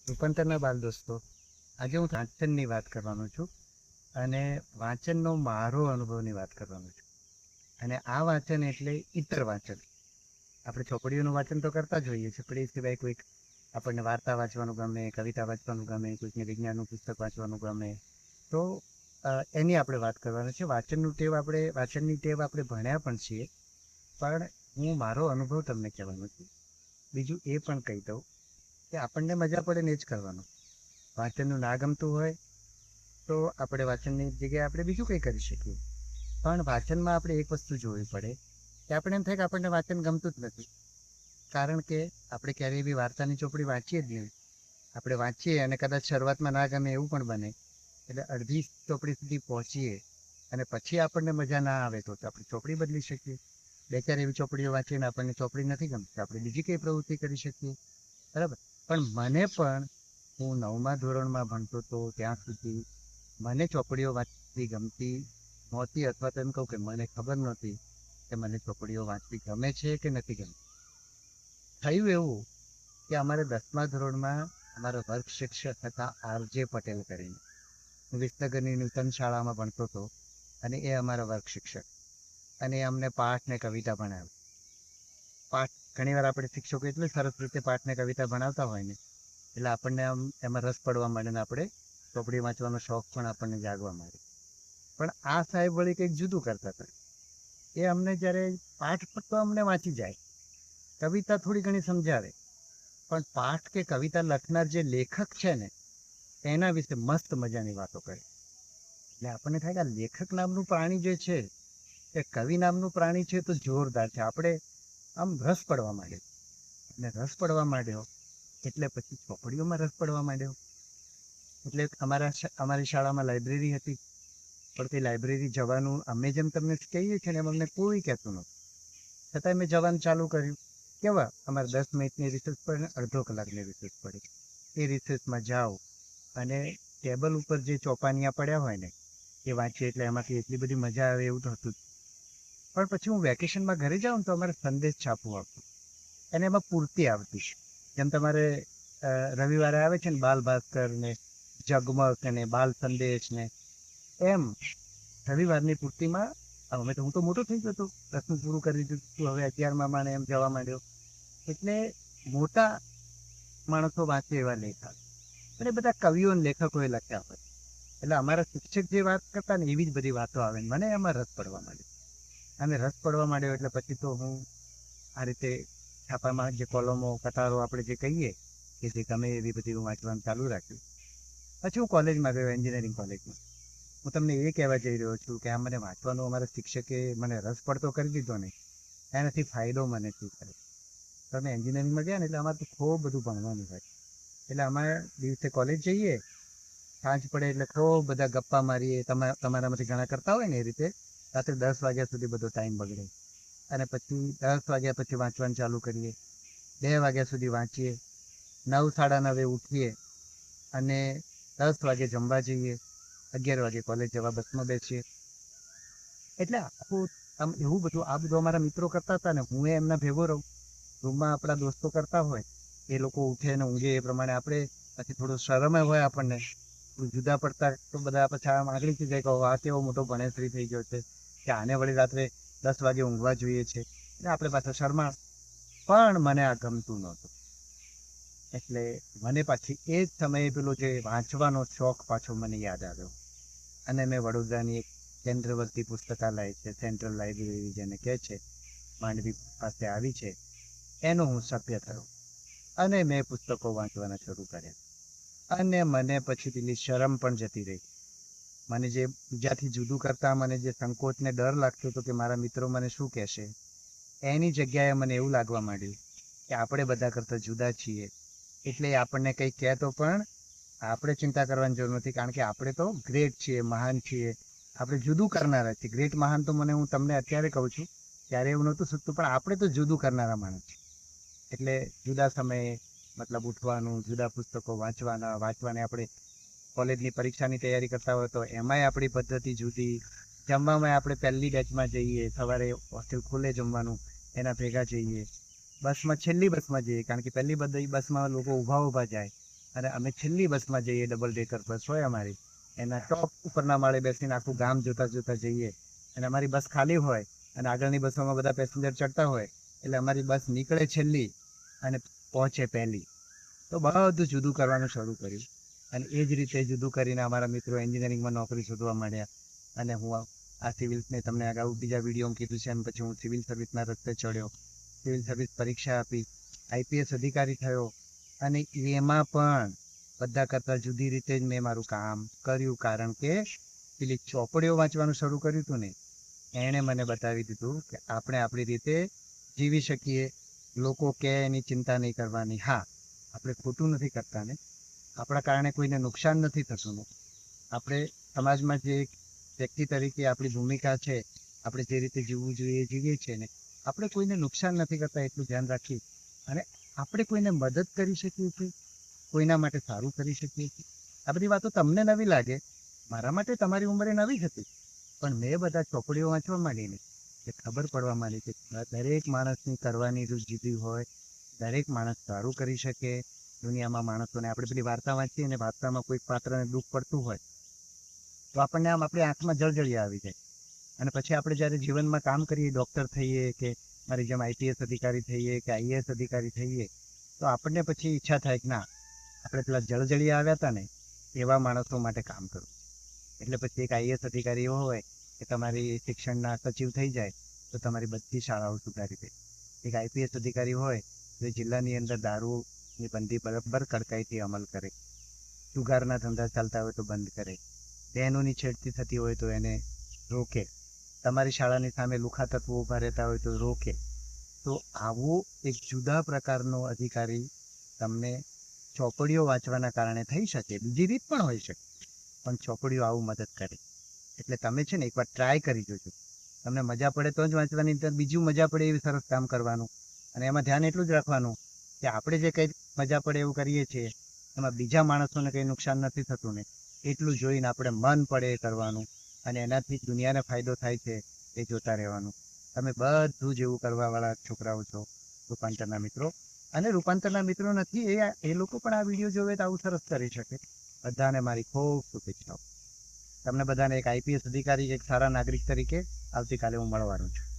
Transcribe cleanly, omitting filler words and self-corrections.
રૂપાંતરના બાલ દોસ્તો, આજે હું વાંચનની વાત કરવાનો છું અને વાંચનનો મારો અનુભવની વાત કરવાનો છું. અને આ વાંચન એટલે ઇતર વાંચન. આપણે ચોપડીઓનું વાંચન તો કરતા જ હોઈએ છીએ, પણ એ સિવાય કોઈક આપણને વાર્તા વાંચવાનું ગમે, કવિતા વાંચવાનું ગમે, કોઈકને વિજ્ઞાનનું પુસ્તક વાંચવાનું ગમે, તો એની આપણે વાત કરવાની છે. વાંચનની ટેવ આપણે ભણ્યા પણ છીએ, પણ હું મારો અનુભવ તમને કહેવાનો છું. બીજું એ પણ કહી દઉં કે આપણને મજા પડે ને જ કરવાનું. વાંચનનું ના ગમતું હોય તો આપણે વાંચનની જગ્યાએ આપણે બીજું કંઈ કરી શકીએ. પણ વાંચનમાં આપણે એક વસ્તુ જોવી પડે કે આપણે એમ થાય કે આપણને વાંચન ગમતું જ નથી. કારણ કે આપણે ક્યારેય બી વાર્તાની ચોપડી વાંચીએ જ નહીં. આપણે વાંચીએ અને કદાચ શરૂઆતમાં ના ગમે એવું પણ બને, એટલે અડધી ચોપડી સુધી પહોંચીએ અને પછી આપણને મજા ના આવે તો આપણે ચોપડી બદલી શકીએ. બે ચાર એવી ચોપડીઓ વાંચીને આપણને ચોપડી નથી ગમતી, આપણે બીજી કઈ પ્રવૃત્તિ કરી શકીએ. બરાબર. પણ મને પણ, હું 9મા ધોરણમાં ભણતો હતો ત્યાં સુધી મને ચોપડીઓ વાંચવી ગમતી નહોતી, અથવા તો એમ કહું કે મને ખબર નહોતી કે મને ચોપડીઓ વાંચવી ગમે છે કે નથી ગમતી. થયું એવું કે અમારે 10મા ધોરણમાં અમારા વર્ગ શિક્ષક હતા આરજે પટેલ કરીને. હું વિસનગરની નૂતન શાળામાં ભણતો હતો અને એ અમારા વર્ગ શિક્ષક, અને એ અમને પાઠ ને કવિતા ભણાવી. પાઠ ઘણીવાર આપણે શિક્ષકો એટલી સરસ રીતે પાઠ ને કવિતા ભણાવતા હોય ને, એટલે આપણને આમ એમાં રસ પડવા માંડે ને આપણે ચોપડી વાંચવાનો શોખ પણ આપણને જાગવા માંડે. પણ આ સાહેબ વળી કંઈક જુદું કરતા હતા. એ અમને જ્યારે પાઠ તો અમને વાંચી જાય, કવિતા થોડી ઘણી સમજાવે, પણ પાઠ કે કવિતા લખનાર જે લેખક છે ને એના વિશે મસ્ત મજાની વાતો કરે. એટલે આપણને થાય કે લેખક નામનું પ્રાણી જે છે, એ કવિ નામનું પ્રાણી છે તો જોરદાર છે. આપણે આમ રસ પડવા માંડ્યો, અને રસ પડવા માંડ્યો એટલે પછી ચોપડીઓમાં રસ પડવા માંડ્યો. એટલે અમારી શાળામાં લાઇબ્રેરી હતી, પણ તે લાઇબ્રેરી જવાનું અમે જેમ તમને કહીએ છીએ ને એમ અમને કોઈ કહેતું નહોતું. છતાંય મેં જવાનું ચાલુ કર્યું. કેવા અમારે 10 મિનિટની રિસર્ચ પડે ને અડધો કલાકની રિસર્ચ પડે. એ રિસર્ચમાં જાઓ અને ટેબલ ઉપર જે ચોપાનિયા પડ્યા હોય ને એ વાંચીએ, એટલે એમાંથી એટલી બધી મજા આવે એવું તો હતું જ. પણ પછી હું વેકેશનમાં ઘરે જાઉં ને તો અમારે સંદેશ છાપવું આવતું, અને એમાં પૂર્તિ આવતી. જેમ તમારે રવિવારે આવે છે ને બાલ ભાસ્કર ને જગમગ ને બાલ સંદેશ ને, એમ રવિવારની પૂર્તિમાં હું તો મોટો થઈ ગયો હતો, 10મું પૂરું કરી દીધું, હવે 11મા માને એમ જવા માંડ્યો. એટલે મોટા માણસો વાંચે એવા લેખ આવે, અને એ બધા કવિઓ અને લેખકોએ લખ્યા હોય. એટલે અમારા શિક્ષક જે વાત કરતા ને એવી જ બધી વાતો આવે ને મને એમાં રસ પડવા માંડ્યો. અને રસ પડવા માંડ્યો એટલે પછી તો હું આ રીતે છાપામાં જે કોલમો કટારો આપણે જે કહીએ કે જે ગમે એવી બધી હું વાંચવાનું ચાલુ રાખ્યું. પછી હું કોલેજમાં ગયો, એન્જિનિયરિંગ કોલેજમાં. હું તમને એ કહેવા જઈ રહ્યો છું કે આ મને વાંચવાનો અમારા શિક્ષકે મને રસ પડતો કરી દીધો ને, એનાથી ફાયદો મને શું થયો. તો અમે એન્જિનિયરિંગમાં ગયા ને એટલે અમારે તો ખૂબ બધું ભણવાનું હોય. એટલે અમારે દિવસે કોલેજ જઈએ, સાંજ પડે એટલે ખૂબ બધા ગપ્પા મારીએ, તમારામાંથી ઘણા કરતા હોય ને એ રીતે. રાત્રે 10 વાગ્યા સુધી બધો ટાઈમ બગડે, અને પછી 10 વાગ્યા પછી વાંચવાનું ચાલુ કરીએ, 2 વાગ્યા સુધી વાંચીએ, 9, સાડા 9 ઉઠીએ અને 10 વાગે જમવા જઈએ, 11 વાગે કોલેજ જવા બસમાં બેસીએ. એટલે આખું આમ એવું બધું આ બધું અમારા મિત્રો કરતા હતા ને હું એમના ભેગો રહું. રૂમમાં આપણા દોસ્તો કરતા હોય, એ લોકો ઉઠે ને ઊંઘે એ પ્રમાણે આપણે પછી થોડું શરમ હોય આપણને, જુદા પડતા તો બધા પછી આમ આગળથી જાય કે આ કેવો મોટો ભણેશ્રી થઈ ગયો છે કે આને વળી રાત્રે 10 વાગે ઊંઘવા જોઈએ છે, એટલે આપણે પાછા શરમા. પણ મને આ ગમતું નહોતું. એટલે મને પાછી એ જ સમયે પેલો જે વાંચવાનો શોખ પાછો મને યાદ આવ્યો, અને મેં વડોદરાની એક કેન્દ્રવર્તી પુસ્તકાલય છે, સેન્ટ્રલ લાઇબ્રેરી જેને કહે છે, માંડવી પાસે આવી છે, એનો હું સભ્ય થયો અને મેં પુસ્તકો વાંચવાના શરૂ કર્યા. અને મને પછી પેલી શરમ પણ જતી રહી. મને જે બીજાથી જુદું કરતા મને જે સંકોચ ને ડર લાગતો હતો કે મારા મિત્રો મને શું કહેશે, એની જગ્યાએ મને એવું લાગવા માંડ્યું કે આપણે બધા કરતા જુદા છીએ, એટલે આપણને કંઈ કહે તો પણ આપણે ચિંતા કરવાની જરૂર નથી, કારણ કે આપણે તો ગ્રેટ છીએ, મહાન છીએ, આપણે જુદું કરનારા છીએ. ગ્રેટ મહાન તો મને હું તમને અત્યારે કહું છું, ત્યારે એવું નહોતું સૂચતું, પણ આપણે તો જુદું કરનારા માણસ છીએ. એટલે જુદા સમયે મતલબ ઉઠવાનું, જુદા પુસ્તકો વાંચવાને આપણે કોલેજની પરીક્ષાની તૈયારી કરતા હોય તો એમાંય આપણી પદ્ધતિ જુદી. જમવામાં આપણે પહેલી બેચમાં જઈએ, સવારે હોસ્ટેલ ખુલે જમવાનું, એના ભેગા જઈએ. બસમાં છેલ્લી બસમાં જઈએ, કારણ કે પહેલી બસમાં લોકો ઊભા જાય, અને અમે છેલ્લી બસમાં જઈએ, ડબલ ડેકર બસ હોય અમારી, એના ટોપ ઉપરના માળે બેસીને આખું ગામ જોતા જોતા જઈએ. અને અમારી બસ ખાલી હોય અને આગળની બસોમાં બધા પેસેન્જર ચડતા હોય, એટલે અમારી બસ નીકળે છેલ્લી અને પહોંચે પહેલી. તો બધું જુદું કરવાનું શરૂ કર્યું. અને એ જ રીતે જુદું કરીને અમારા મિત્રો એન્જિનિયરિંગમાં નોકરી શોધવા માંડ્યા. અને હું આ સિવિલ્સને તમને અગાઉ બીજા વિડીયોમાં કીધું છે, એમ પછી હું સિવિલ સર્વિસના રસ્તે ચડ્યો, સિવિલ સર્વિસ પરીક્ષા આપી, આઈપીએસ અધિકારી થયો. અને એમાં પણ બધા કરતાં જુદી રીતે જ મેં મારું કામ કર્યું, કારણ કે પેલી ચોપડીઓ વાંચવાનું શરૂ કર્યું હતું ને, એણે મને બતાવી દીધું કે આપણે આપણી રીતે જીવી શકીએ. લોકો કે એની ચિંતા નહીં કરવાની. હા, આપણે ખોટું નથી કરતા ને, આપણા કારણે કોઈને નુકસાન નથી થતું ને, આપણે સમાજમાં જે વ્યક્તિ તરીકે આપણી ભૂમિકા છે, આપણે જે રીતે જીવવું જોઈએ એ જીવીએ છીએ ને, આપણે કોઈને નુકસાન નથી કરતા એટલું ધ્યાન રાખી અને આપણે કોઈને મદદ કરી શકીએ છીએ, કોઈના માટે સારું કરી શકીએ છીએ. આ બધી વાતો તમને નવી લાગે, મારા માટે તમારી ઉંમરે નવી જ હતી, પણ મેં બધા ચોપડીઓ વાંચવા માંડીને એ ખબર પડવા માંડી કે દરેક માણસની કરવાની રૂચ જુદી હોય, દરેક માણસ સારું કરી શકે. દુનિયામાં માણસોને આપણે પેલી વાર્તા વાંચીએ ને, વાર્તામાં કોઈ પાત્રને દુઃખ પડતું હોય તો આપણને આમ આપણી આંખમાં જળજળિયા આવી જાય. અને પછી આપણે જ્યારે જીવનમાં કામ કરીએ, ડૉક્ટર થઈએ કે મારી જેમ આઈપીએસ અધિકારી થઈએ કે આઈએએસ અધિકારી થઈએ, તો આપણને પછી ઈચ્છા થાય કે ના, આપણે પેલા જળજળિયા આવ્યા હતા ને એવા માણસો માટે કામ કરવું. એટલે પછી એક આઈએએસ અધિકારી એવો હોય કે તમારી શિક્ષણના સચિવ થઈ જાય તો તમારી બધી શાળાઓ સુધારી દે. એક આઈપીએસ અધિકારી હોય તો જિલ્લાની અંદર દારૂની બંધી બરાબર કડકાઈથી અમલ કરે, જુગારના ધંધા ચાલતા હોય તો બંધ કરે, બહેનોની છેડતી થતી હોય તો એને રોકે, તમારી શાળાની સામે લુખા તત્વો ઊભા રહેતા હોય તો રોકે. તો આવો એક જુદા પ્રકારનો અધિકારી તમને ચોપડીઓ વાંચવાના કારણે થઈ શકે. બીજી રીત પણ હોઈ શકે, પણ ચોપડીઓ આવું મદદ કરે. એટલે તમે છે ને એકવાર ટ્રાય કરી જોજો. તમને મજા પડે તો જ વાંચવાની, તો બીજું મજા પડે એવી સરસ કામ કરવાનું. અને એમાં ધ્યાન એટલું જ રાખવાનું કે આપણે જે કંઈ મજા પડે એવું કરીએ છીએ એમાં બીજા માણસોને કંઈ નુકસાન નથી થતું ને, એટલું જોઈને આપણે મન પડે એ કરવાનું. અને એનાથી દુનિયાને ફાયદો થાય છે એ જોતા રહેવાનું. તમે બધું જેવું કરવાવાળા છોકરાઓ છો, રૂપાંતરના મિત્રો. અને રૂપાંતરના મિત્રો નથી એ લોકો પણ આ વિડીયો જોવે તો આવું સરસ કરી શકે. બધાને મારી ખૂબ શુભેચ્છાઓ. તમને બધાને એક આઈપીએસ અધિકારી, એક સારા નાગરિક તરીકે આવતીકાલે હું મળવાનો છું.